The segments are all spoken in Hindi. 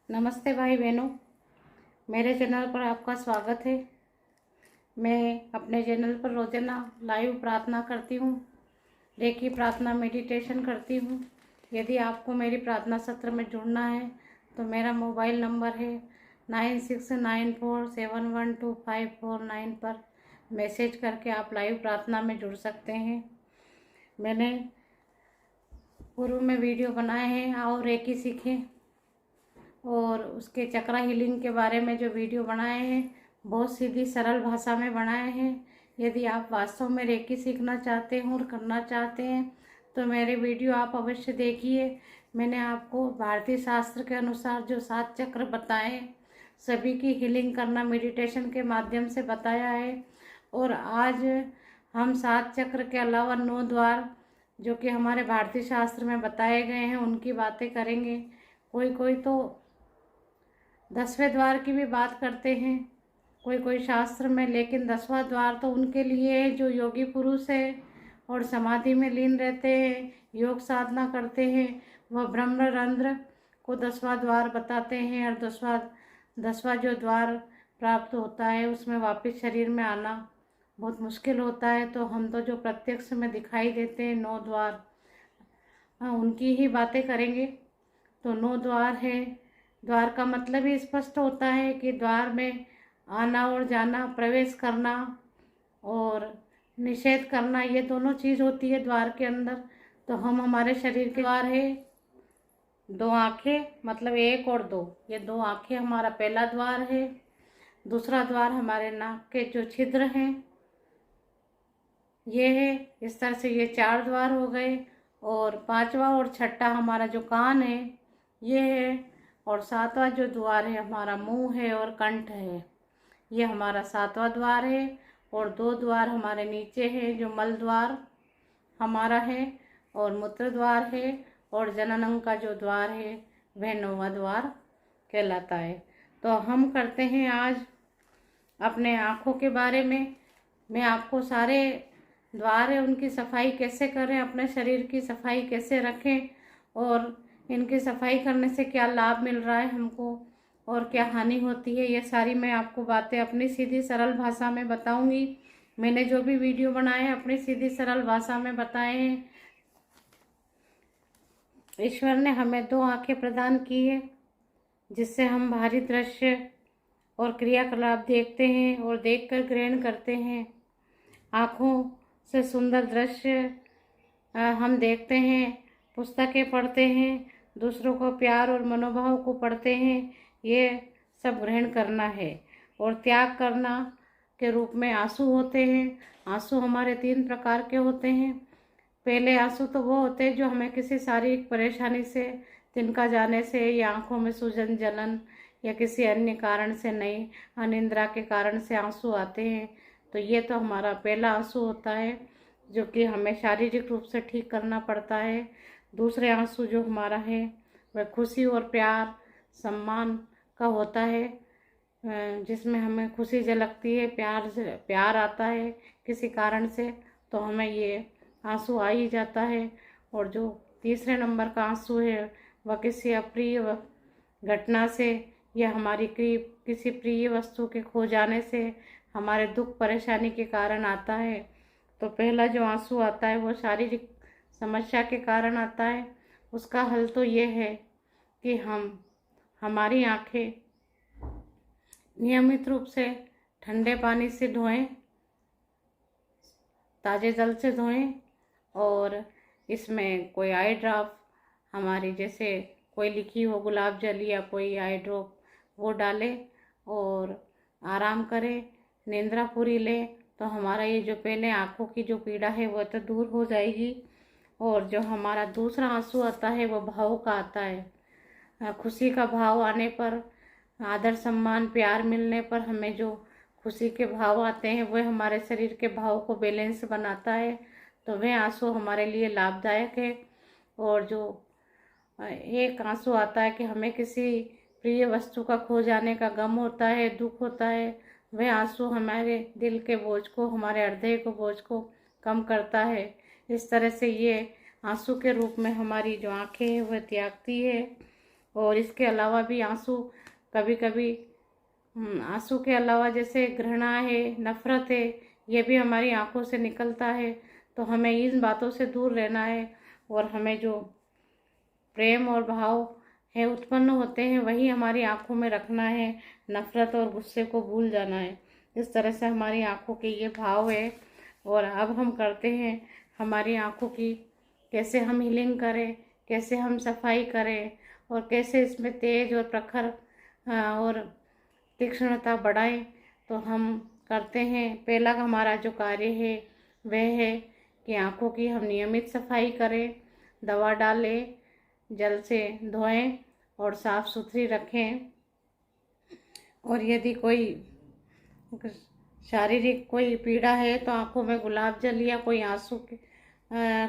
नमस्ते भाई बहनों, मेरे चैनल पर आपका स्वागत है। मैं अपने चैनल पर रोजाना लाइव प्रार्थना करती हूँ, रेकी प्रार्थना मेडिटेशन करती हूँ। यदि आपको मेरी प्रार्थना सत्र में जुड़ना है तो मेरा मोबाइल नंबर है 9694712549 पर मैसेज करके आप लाइव प्रार्थना में जुड़ सकते हैं। मैंने पूर्व में वीडियो बनाए हैं, आओ रेकी सीखें, और उसके चक्रा हीलिंग के बारे में जो वीडियो बनाए हैं बहुत सीधी सरल भाषा में बनाए हैं। यदि आप वास्तव में रेकी सीखना चाहते हैं और करना चाहते हैं तो मेरे वीडियो आप अवश्य देखिए। मैंने आपको भारतीय शास्त्र के अनुसार जो 7 चक्र बताए, सभी की हीलिंग करना मेडिटेशन के माध्यम से बताया है। और आज हम 7 चक्र के अलावा 9 द्वार जो कि हमारे भारतीय शास्त्र में बताए गए हैं उनकी बातें करेंगे। कोई कोई तो 10वें द्वार की भी बात करते हैं कोई शास्त्र में, लेकिन 10वां द्वार तो उनके लिए है जो योगी पुरुष है और समाधि में लीन रहते हैं, योग साधना करते हैं। वह ब्रह्मरंध्र को 10वां द्वार बताते हैं। और 10वां जो द्वार प्राप्त होता है उसमें वापस शरीर में आना बहुत मुश्किल होता है। तो हम तो जो प्रत्यक्ष में दिखाई देते हैं 9 द्वार, उनकी ही बातें करेंगे। तो 9 द्वार है। द्वार का मतलब ही स्पष्ट होता है कि द्वार में आना और जाना, प्रवेश करना और निषेध करना, ये दोनों चीज़ होती है द्वार के अंदर। तो हम हमारे शरीर के द्वार है 2 आँखें, मतलब 1 और 2, ये 2 आँखें हमारा पहला द्वार है। दूसरा द्वार हमारे नाक के जो छिद्र हैं ये है। इस तरह से ये 4 द्वार हो गए। और 5वां और 6ठा हमारा जो कान है ये है। और 7वां जो द्वार है हमारा मुंह है और कंठ है, ये हमारा 7वां द्वार है। और 2 द्वार हमारे नीचे हैं जो मल द्वार हमारा है और मूत्र द्वार है। और जननांग का जो द्वार है वह 9वां द्वार कहलाता है। तो हम करते हैं आज अपने आँखों के बारे में। मैं आपको सारे द्वार है उनकी सफाई कैसे करें, अपने शरीर की सफाई कैसे रखें और इनकी सफाई करने से क्या लाभ मिल रहा है हमको और क्या हानि होती है, ये सारी मैं आपको बातें अपनी सीधी सरल भाषा में बताऊंगी। मैंने जो भी वीडियो बनाए हैं अपनी सीधी सरल भाषा में बताए हैं। ईश्वर ने हमें 2 आँखें प्रदान की है जिससे हम बाहरी दृश्य और क्रियाकलाप देखते हैं और देखकर ग्रहण करते हैं। आँखों से सुंदर दृश्य हम देखते हैं, पुस्तकें पढ़ते हैं, दूसरों को प्यार और मनोभाव को पढ़ते हैं, ये सब ग्रहण करना है। और त्याग करना के रूप में आंसू होते हैं। आंसू हमारे 3 प्रकार के होते हैं। पहले आंसू तो वो होते हैं जो हमें किसी शारीरिक परेशानी से, तिनका जाने से या आंखों में सूजन जलन या किसी अन्य कारण से, नहीं अनिद्रा के कारण से आंसू आते हैं। तो ये तो हमारा पहला आंसू होता है जो कि हमें शारीरिक रूप से ठीक करना पड़ता है। दूसरे आंसू जो हमारा है वह खुशी और प्यार सम्मान का होता है, जिसमें हमें खुशी झलकती है, प्यार आता है किसी कारण से, तो हमें ये आंसू आ ही जाता है। और जो तीसरे नंबर का आंसू है वह किसी अप्रिय घटना से या हमारी किसी प्रिय वस्तु के खो जाने से, हमारे दुख परेशानी के कारण आता है। तो पहला जो आंसू आता है वो शारीरिक समस्या के कारण आता है। उसका हल तो ये है कि हमारी आँखें नियमित रूप से ठंडे पानी से धोएं, ताज़े जल से धोएं और इसमें कोई आई ड्रॉप हमारी जैसे कोई लिखी हो गुलाब जल या कोई आई ड्रॉप वो डालें और आराम करें, निंद्रा पूरी लें। तो हमारा ये जो पहले आँखों की जो पीड़ा है वो तो दूर हो जाएगी। और जो हमारा दूसरा आंसू आता है वो भाव का आता है। खुशी का भाव आने पर, आदर सम्मान प्यार मिलने पर हमें जो खुशी के भाव आते हैं वह हमारे शरीर के भाव को बैलेंस बनाता है। तो वह आंसू हमारे लिए लाभदायक है। और जो एक आंसू आता है कि हमें किसी प्रिय वस्तु का खो जाने का गम होता है, दुख होता है, वह आंसू हमारे दिल के बोझ को, हमारे हृदय को बोझ को कम करता है। इस तरह से ये आंसू के रूप में हमारी जो आँखें हैं वह त्यागती है। और इसके अलावा भी आंसू, कभी कभी आंसू के अलावा जैसे घृणा है, नफरत है, ये भी हमारी आंखों से निकलता है। तो हमें इन बातों से दूर रहना है और हमें जो प्रेम और भाव है उत्पन्न होते हैं वही हमारी आंखों में रखना है। नफरत और गुस्से को भूल जाना है। इस तरह से हमारी आंखों के ये भाव है। और अब हम करते हैं हमारी आंखों की कैसे हम हीलिंग करें, कैसे हम सफाई करें और कैसे इसमें तेज और प्रखर और तीक्ष्णता बढ़ाएं। तो हम करते हैं, पहला हमारा जो कार्य है वह है कि आंखों की हम नियमित सफाई करें, दवा डालें, जल से धोएं और साफ़ सुथरी रखें। और यदि कोई शारीरिक कोई पीड़ा है तो आंखों में गुलाब जल या कोई आंसू के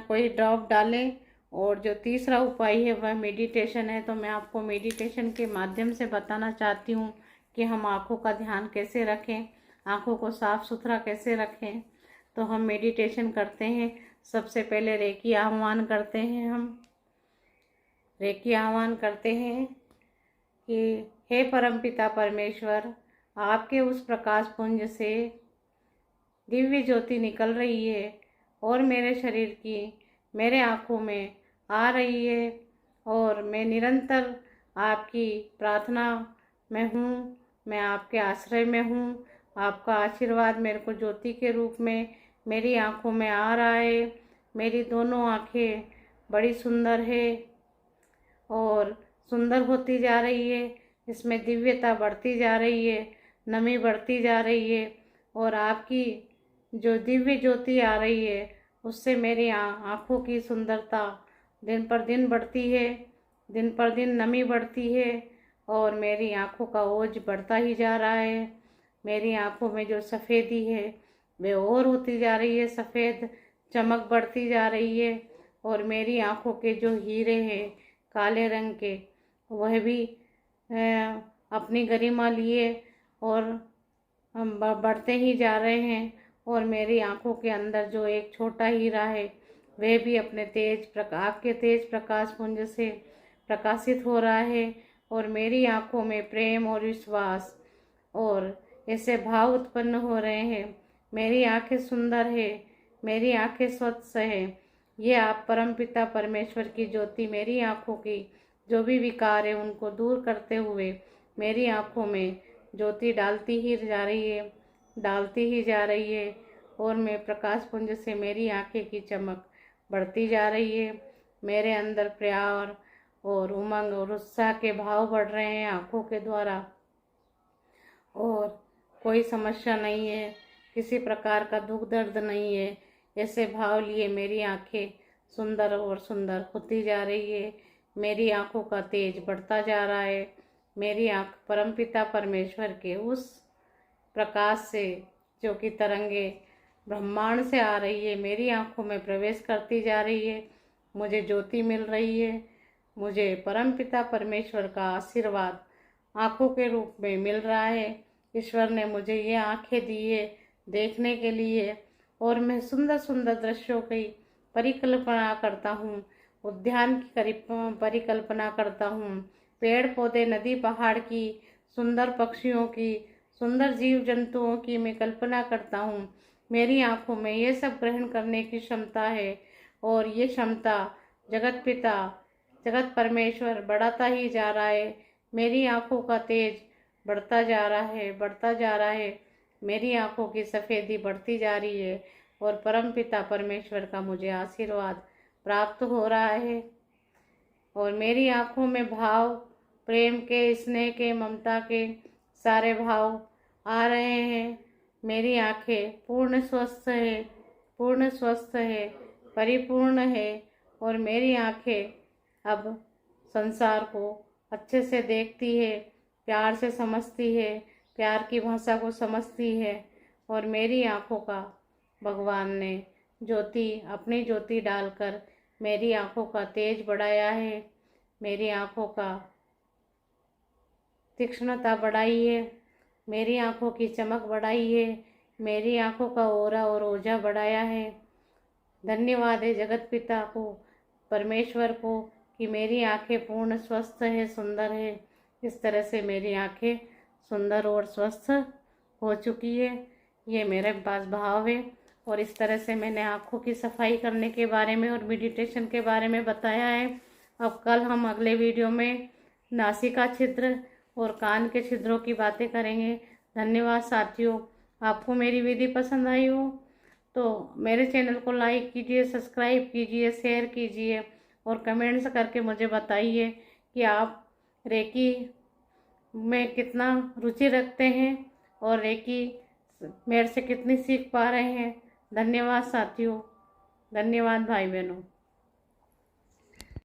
कोई ड्रॉप डालें। और जो तीसरा उपाय है वह मेडिटेशन है। तो मैं आपको मेडिटेशन के माध्यम से बताना चाहती हूँ कि हम आंखों का ध्यान कैसे रखें, आंखों को साफ़ सुथरा कैसे रखें। तो हम मेडिटेशन करते हैं। सबसे पहले रेकी आह्वान करते हैं। हम रेकी आह्वान करते हैं कि हे परमपिता परमेश्वर, आपके उस प्रकाश पुंज से दिव्य ज्योति निकल रही है और मेरे शरीर की, मेरे आँखों में आ रही है। और मैं निरंतर आपकी प्रार्थना में हूँ, मैं आपके आश्रय में हूँ। आपका आशीर्वाद मेरे को ज्योति के रूप में मेरी आँखों में आ रहा है। मेरी दोनों आँखें बड़ी सुंदर है और सुंदर होती जा रही है। इसमें दिव्यता बढ़ती जा रही है, नमी बढ़ती जा रही है। और आपकी जो दिव्य ज्योति आ रही है उससे मेरी आँखों की सुंदरता दिन पर दिन बढ़ती है, दिन पर दिन नमी बढ़ती है और मेरी आँखों का ओज बढ़ता ही जा रहा है। मेरी आँखों में जो सफ़ेदी है वे और होती जा रही है, सफ़ेद चमक बढ़ती जा रही है। और मेरी आँखों के जो हीरे हैं काले रंग के, वह भी अपनी गरिमा लिए और बढ़ते ही जा रहे हैं। और मेरी आँखों के अंदर जो एक छोटा हीरा है वह भी अपने आपके तेज प्रकाश पुंज से प्रकाशित हो रहा है। और मेरी आँखों में प्रेम और विश्वास और ऐसे भाव उत्पन्न हो रहे हैं। मेरी आँखें सुंदर है, मेरी आँखें स्वच्छ है। ये आप परमपिता परमेश्वर की ज्योति मेरी आँखों की जो भी विकार है उनको दूर करते हुए मेरी आँखों में ज्योति डालती ही जा रही है, डालती ही जा रही है। और मैं प्रकाश पुंज से मेरी आँखें की चमक बढ़ती जा रही है। मेरे अंदर प्यार और उमंग और उत्साह के भाव बढ़ रहे हैं आँखों के द्वारा। और कोई समस्या नहीं है, किसी प्रकार का दुख दर्द नहीं है। ऐसे भाव लिए मेरी आँखें सुंदर और सुंदर होती जा रही है। मेरी आँखों का तेज बढ़ता जा रहा है। मेरी आँख परमपिता परमेश्वर के उस प्रकाश से जो कि तरंगे ब्रह्मांड से आ रही है मेरी आँखों में प्रवेश करती जा रही है। मुझे ज्योति मिल रही है। मुझे परमपिता परमेश्वर का आशीर्वाद आँखों के रूप में मिल रहा है। ईश्वर ने मुझे ये आँखें दी है देखने के लिए और मैं सुंदर सुंदर दृश्यों की परिकल्पना करता हूँ, उद्यान की परिकल्पना करता हूँ, पेड़ पौधे नदी पहाड़ की, सुंदर पक्षियों की, सुंदर जीव जंतुओं की मैं कल्पना करता हूँ। मेरी आँखों में ये सब ग्रहण करने की क्षमता है और ये क्षमता जगत पिता जगत परमेश्वर बढ़ाता ही जा रहा है। मेरी आँखों का तेज बढ़ता जा रहा है, बढ़ता जा रहा है। मेरी आँखों की सफ़ेदी बढ़ती जा रही है और परमपिता परमेश्वर का मुझे आशीर्वाद प्राप्त हो रहा है। और मेरी आँखों में भाव, प्रेम के, स्नेह के, ममता के सारे भाव आ रहे हैं। मेरी आँखें पूर्ण स्वस्थ है, पूर्ण स्वस्थ है, परिपूर्ण है। और मेरी आँखें अब संसार को अच्छे से देखती है, प्यार से समझती है, प्यार की भाषा को समझती है। और मेरी आँखों का भगवान ने ज्योति, अपनी ज्योति डालकर मेरी आँखों का तेज बढ़ाया है, मेरी आँखों का तीक्ष्णता बढ़ाई है, मेरी आँखों की चमक बढ़ाई है, मेरी आँखों का ओरा और ओझा बढ़ाया है। धन्यवाद है जगत पिता को, परमेश्वर को कि मेरी आंखें पूर्ण स्वस्थ है, सुंदर है। इस तरह से मेरी आंखें सुंदर और स्वस्थ हो चुकी है। ये मेरे पास भाव है। और इस तरह से मैंने आँखों की सफाई करने के बारे में और मेडिटेशन के बारे में बताया है। अब कल हम अगले वीडियो में नासिका छिद्र और कान के छिद्रों की बातें करेंगे। धन्यवाद साथियों। आपको मेरी विधि पसंद आई हो तो मेरे चैनल को लाइक कीजिए, सब्सक्राइब कीजिए, शेयर कीजिए और कमेंट्स करके मुझे बताइए कि आप रेकी में कितना रुचि रखते हैं और रेकी मेरे से कितनी सीख पा रहे हैं। धन्यवाद साथियों। धन्यवाद भाई बहनों।